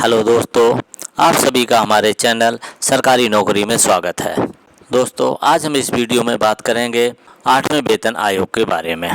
Hello दोस्तों, आप सभी का हमारे चैनल सरकारी नौकरी में स्वागत है। दोस्तों, आज हम इस वीडियो में बात करेंगे 8वें वेतन आयोग के बारे में।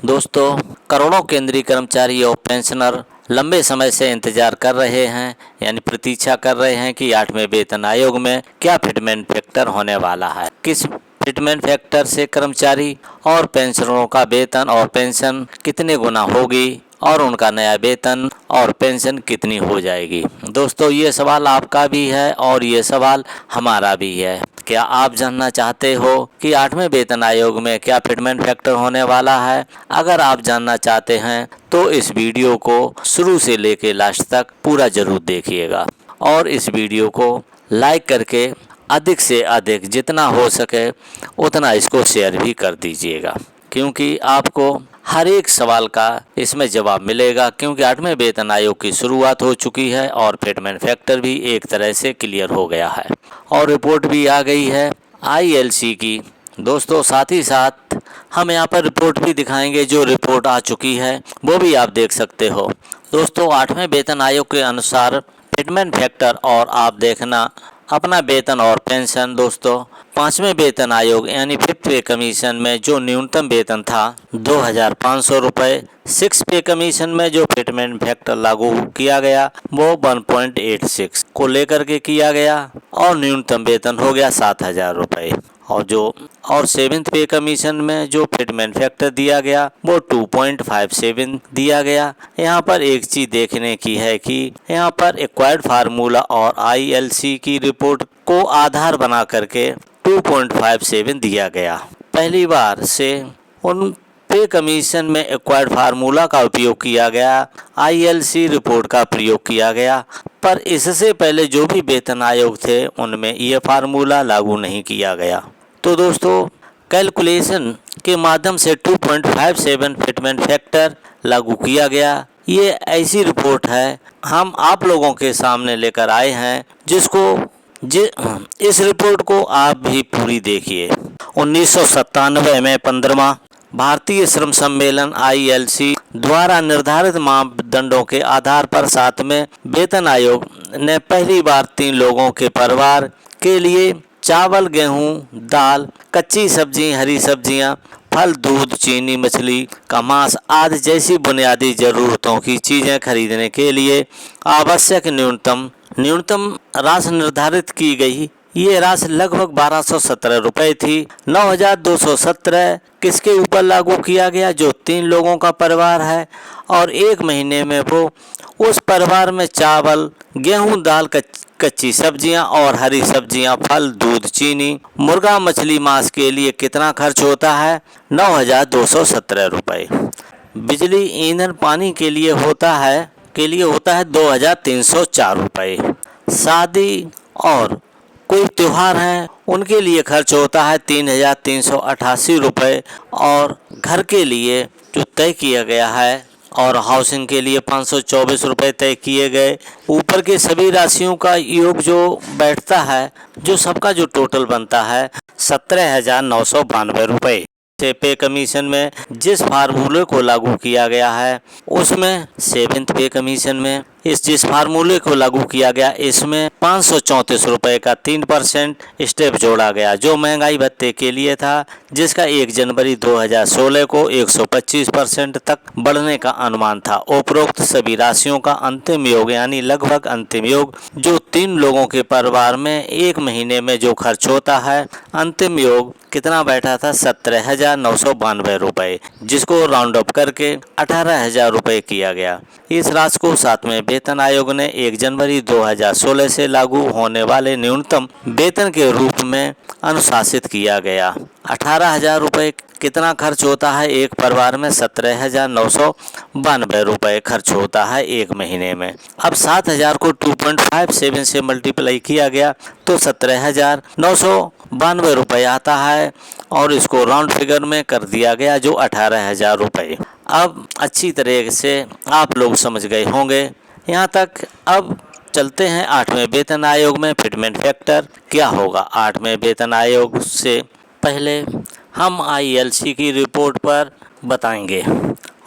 दोस्तों, करोड़ों केंद्रीय कर्मचारी और पेंशनर लंबे समय से इंतजार कर रहे हैं, यानी प्रतीक्षा कर रहे हैं कि 8वें वेतन आयोग में क्या फिटमेंट फैक्टर होने वाला है। किस फिटमेंट फैक्टर से कर्मचारी और पेंशनरों का वेतन और पेंशन कितने गुना होगी और उनका नया वेतन और पेंशन कितनी हो जाएगी। दोस्तों, ये सवाल आपका भी है और ये सवाल हमारा भी है। क्या आप जानना चाहते हो कि 8वें वेतन आयोग में क्या फिटमेंट फैक्टर होने वाला है? अगर आप जानना चाहते हैं तो इस वीडियो को शुरू से लेकर लास्ट तक पूरा जरूर देखिएगा और इस वीडियो को लाइक करके अधिक से अधिक जितना हो सके उतना इसको शेयर भी कर दीजिएगा, क्योंकि आपको हर एक सवाल का इसमें जवाब मिलेगा। क्योंकि 8वें वेतन आयोग की शुरुआत हो चुकी है और फिटमेंट फैक्टर भी एक तरह से क्लियर हो गया है और रिपोर्ट भी आ गई है ILC की। दोस्तों, साथ ही साथ हम यहाँ पर रिपोर्ट भी दिखाएंगे, जो रिपोर्ट आ चुकी है वो भी आप देख सकते हो। दोस्तों, 8वें वेतन आयोग के अनुसार फिटमेंट फैक्टर और आप देखना अपना वेतन और पेंशन। दोस्तों, 5वें वेतन आयोग यानी 5th पे कमीशन में जो न्यूनतम वेतन था 2500 रुपये, 6th पे कमीशन में जो फिटमेंट फैक्टर लागू किया गया वो 1.86 को लेकर के किया गया और न्यूनतम वेतन हो गया 7000 रुपये। और 7th पे कमीशन में जो फिटमेंट फैक्टर दिया गया वो 2.57 दिया गया। यहाँ पर एक चीज देखने की है कि यहाँ पर एक्वायर्ड फार्मूला और ILC की रिपोर्ट को आधार बना करके 2.57 दिया गया। पहली बार से उन पे कमीशन में एक्वायर्ड फार्मूला का उपयोग किया गया, ILC रिपोर्ट का प्रयोग किया गया, पर इससे पहले जो भी वेतन आयोग थे उनमें ये फार्मूला लागू नहीं किया गया। तो दोस्तों, कैलकुलेशन के माध्यम से 2.57 फिटमेंट फैक्टर लागू किया गया। ये ऐसी रिपोर्ट है हम आप लोगों के सामने लेकर आए हैं, इस रिपोर्ट को आप भी पूरी देखिए। 1997 में 15वां भारतीय श्रम सम्मेलन ILC द्वारा निर्धारित मापदंडों के आधार पर 7वें वेतन आयोग ने पहली बार 3 लोगों के परिवार के लिए चावल, गेहूं, दाल, कच्ची सब्जी, हरी सब्जियां, फल, दूध, चीनी, मछली का मांस आदि जैसी बुनियादी जरूरतों की चीजें खरीदने के लिए आवश्यक न्यूनतम राशि निर्धारित की गई। ये राशि लगभग 1217 रुपये थी। 9217 किसके ऊपर लागू किया गया? जो 3 लोगों का परिवार है और 1 महीने में वो उस परिवार में चावल, गेहूं, दाल, कच्ची सब्जियां और हरी सब्जियां, फल, दूध, चीनी, मुर्गा, मछली, मांस के लिए कितना खर्च होता है? 9217 रुपये। बिजली, ईंधन, पानी के लिए होता है 2304 रुपये। शादी और कोई त्योहार हैं उनके लिए खर्च होता है 3388 रुपये और घर के लिए जो तय किया गया है और हाउसिंग के लिए 524 रुपये तय किए गए। ऊपर के सभी राशियों का योग जो बैठता है, जो सबका जो टोटल बनता है 17,992 रुपये। पे कमीशन में जिस फार्मूले को लागू किया गया है उसमें 7th पे कमीशन में जिस फार्मूले को लागू किया गया इसमें 534 रुपये का 3% स्टेप जोड़ा गया, जो महंगाई भत्ते के लिए था, जिसका 1 जनवरी 2016 को 125% तक बढ़ने का अनुमान था। उपरोक्त सभी राशियों का अंतिम योग यानी लगभग अंतिम योग जो 3 लोगों के परिवार में 1 महीने में जो खर्च होता है, अंतिम योग कितना बैठा था? 17,992 रुपये, जिसको राउंड अप करके 18,000 रुपये किया गया। इस राशि को 7वें वेतन आयोग ने 1 जनवरी 2016 से लागू होने वाले न्यूनतम वेतन के रूप में अनुशासित किया गया। 18,000 रुपये कितना खर्च होता है एक परिवार में? 17,992 रुपये खर्च होता है 1 महीने में। अब 7,000 को 2.57 से मल्टीप्लाई किया गया तो 17,992 रुपये आता है और इसको राउंड फिगर में कर दिया गया जो 18,000 रुपये। अब अच्छी तरह से आप लोग समझ गए होंगे यहाँ तक। अब चलते हैं 8वें वेतन आयोग में फिटमेंट फैक्टर क्या होगा। 8वें वेतन आयोग से पहले हम ILC की रिपोर्ट पर बताएंगे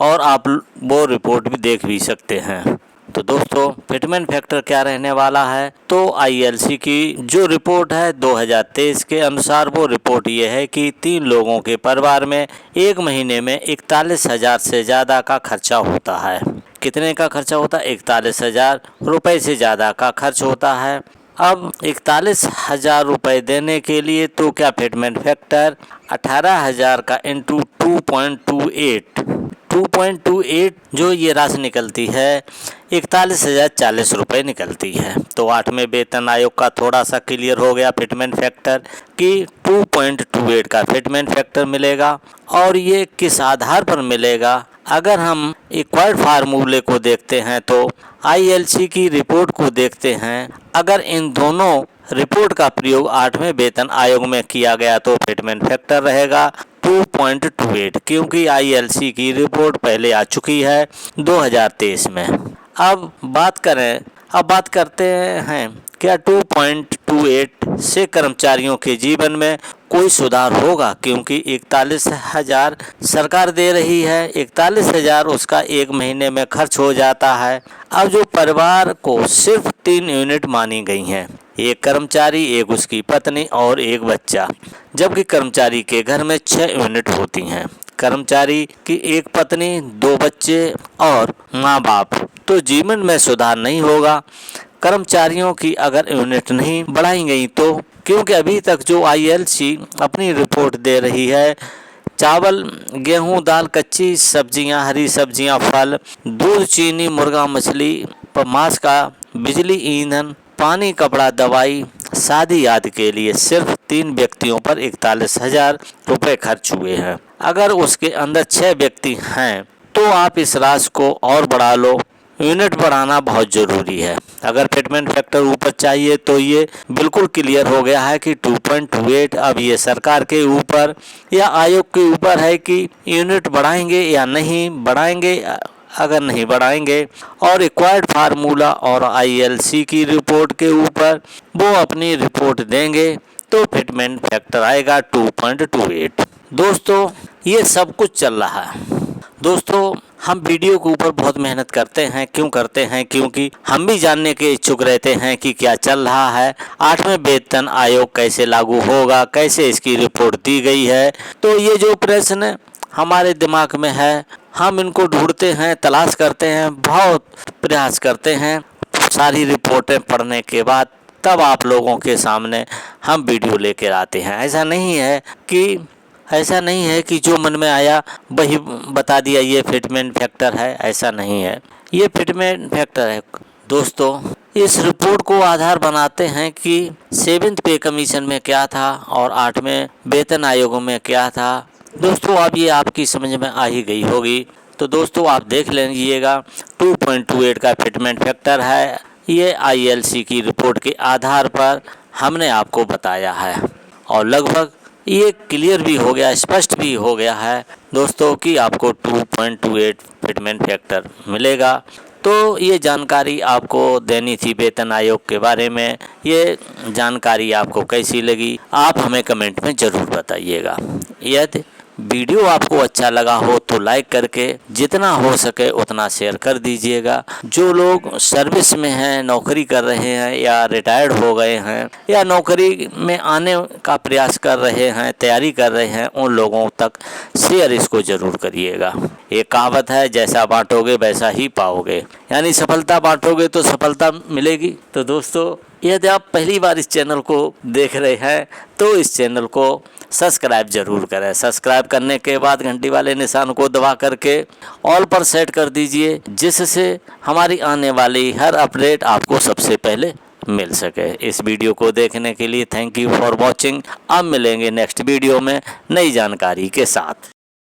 और आप वो रिपोर्ट भी देख भी सकते हैं। तो दोस्तों फिटमेंट फैक्टर क्या रहने वाला है, तो आईएलसी की जो रिपोर्ट है 2023 के अनुसार वो रिपोर्ट ये है कि 3 लोगों के परिवार में एक महीने में 41,000 से ज़्यादा का खर्चा होता है। कितने का खर्चा होता है? 41,000 रुपये से ज़्यादा का खर्च होता है। अब 41,000 रुपये देने के लिए तो क्या फिटमेंट फैक्टर 18,000 का इंटू 2.28 जो ये राशि निकलती है 41,040 रुपये निकलती है। तो 8वें वेतन आयोग का थोड़ा सा क्लियर हो गया फिटमेंट फैक्टर कि 2.28 का फिटमेंट फैक्टर मिलेगा। और ये किस आधार पर मिलेगा? अगर हम इक्वायर्ड फार्मूले को देखते हैं तो आईएलसी की रिपोर्ट को देखते हैं, अगर इन दोनों रिपोर्ट का प्रयोग 8वें वेतन आयोग में किया गया तो फिटमेंट फैक्टर रहेगा 2.28, क्योंकि आईएलसी की रिपोर्ट पहले आ चुकी है 2023 में। अब बात करते हैं क्या 2.28 से कर्मचारियों के जीवन में कोई सुधार होगा, क्योंकि 41,000 सरकार दे रही है, 41,000 उसका एक महीने में खर्च हो जाता है। अब जो परिवार को सिर्फ 3 यूनिट मानी गई हैं, एक कर्मचारी, एक उसकी पत्नी और एक बच्चा, जबकि कर्मचारी के घर में 6 यूनिट होती हैं। कर्मचारी की एक पत्नी, 2 बच्चे और माँ बाप, तो जीवन में सुधार नहीं होगा। कर्मचारियों की अगर यूनिट नहीं बढ़ाई गई तो, क्योंकि अभी तक जो आईएलसी अपनी रिपोर्ट दे रही है, चावल, गेहूं, दाल, कच्ची सब्जियां, हरी सब्जियां, फल, दूध, चीनी, मुर्गा, मछली, मांस का, बिजली, ईंधन, पानी, कपड़ा, दवाई, शादी आदि के लिए सिर्फ 3 व्यक्तियों पर 41,000 रुपये खर्च हुए हैं। अगर उसके अंदर 6 व्यक्ति हैं तो आप इस राशि को और बढ़ा लो। यूनिट बढ़ाना बहुत ज़रूरी है। अगर फिटमेंट फैक्टर ऊपर चाहिए तो ये बिल्कुल क्लियर हो गया है कि 2.28 अब ये सरकार के ऊपर या आयोग के ऊपर है कि यूनिट बढ़ाएंगे या नहीं बढ़ाएंगे। अगर नहीं बढ़ाएंगे और एक्वायर्ड फार्मूला और आईएलसी की रिपोर्ट के ऊपर वो अपनी रिपोर्ट देंगे तो फिटमेंट फैक्टर आएगा 2.28। दोस्तों ये सब कुछ चल रहा है। दोस्तों हम वीडियो के ऊपर बहुत मेहनत करते हैं। क्यों करते हैं? क्योंकि हम भी जानने के इच्छुक रहते हैं कि क्या चल रहा है, 8वें वेतन आयोग कैसे लागू होगा, कैसे इसकी रिपोर्ट दी गई है। तो ये जो प्रश्न हमारे दिमाग में है, हम इनको ढूंढते हैं, तलाश करते हैं, बहुत प्रयास करते हैं। सारी रिपोर्टें पढ़ने के बाद तब आप लोगों के सामने हम वीडियो लेकर आते हैं। ऐसा नहीं है कि जो मन में आया वही बता दिया ये फिटमेंट फैक्टर है, ऐसा नहीं है। ये फिटमेंट फैक्टर है। दोस्तों इस रिपोर्ट को आधार बनाते हैं कि 7th पे कमीशन में क्या था और 8वें वेतन आयोगों में क्या था। दोस्तों अब ये आपकी समझ में आ ही गई होगी। तो दोस्तों आप देख लीजिएगा 2.28 का फिटमेंट फैक्टर है। ये आईएलसी की रिपोर्ट के आधार पर हमने आपको बताया है और लगभग ये क्लियर भी हो गया, स्पष्ट भी हो गया है दोस्तों कि आपको 2.28 फिटमेंट फैक्टर मिलेगा। तो ये जानकारी आपको देनी थी वेतन आयोग के बारे में। ये जानकारी आपको कैसी लगी आप हमें कमेंट में ज़रूर बताइएगा। यदि वीडियो आपको अच्छा लगा हो तो लाइक करके जितना हो सके उतना शेयर कर दीजिएगा। जो लोग सर्विस में हैं, नौकरी कर रहे हैं या रिटायर्ड हो गए हैं या नौकरी में आने का प्रयास कर रहे हैं, तैयारी कर रहे हैं, उन लोगों तक शेयर इसको ज़रूर करिएगा। एक कहावत है, जैसा बांटोगे वैसा ही पाओगे, यानी सफलता बांटोगे तो सफलता मिलेगी। तो दोस्तों यदि आप पहली बार इस चैनल को देख रहे हैं तो इस चैनल को सब्सक्राइब जरूर करें। सब्सक्राइब करने के बाद घंटी वाले निशान को दबा करके ऑल पर सेट कर दीजिए, जिससे हमारी आने वाली हर अपडेट आपको सबसे पहले मिल सके। इस वीडियो को देखने के लिए थैंक यू फॉर वॉचिंग। अब मिलेंगे नेक्स्ट वीडियो में नई जानकारी के साथ।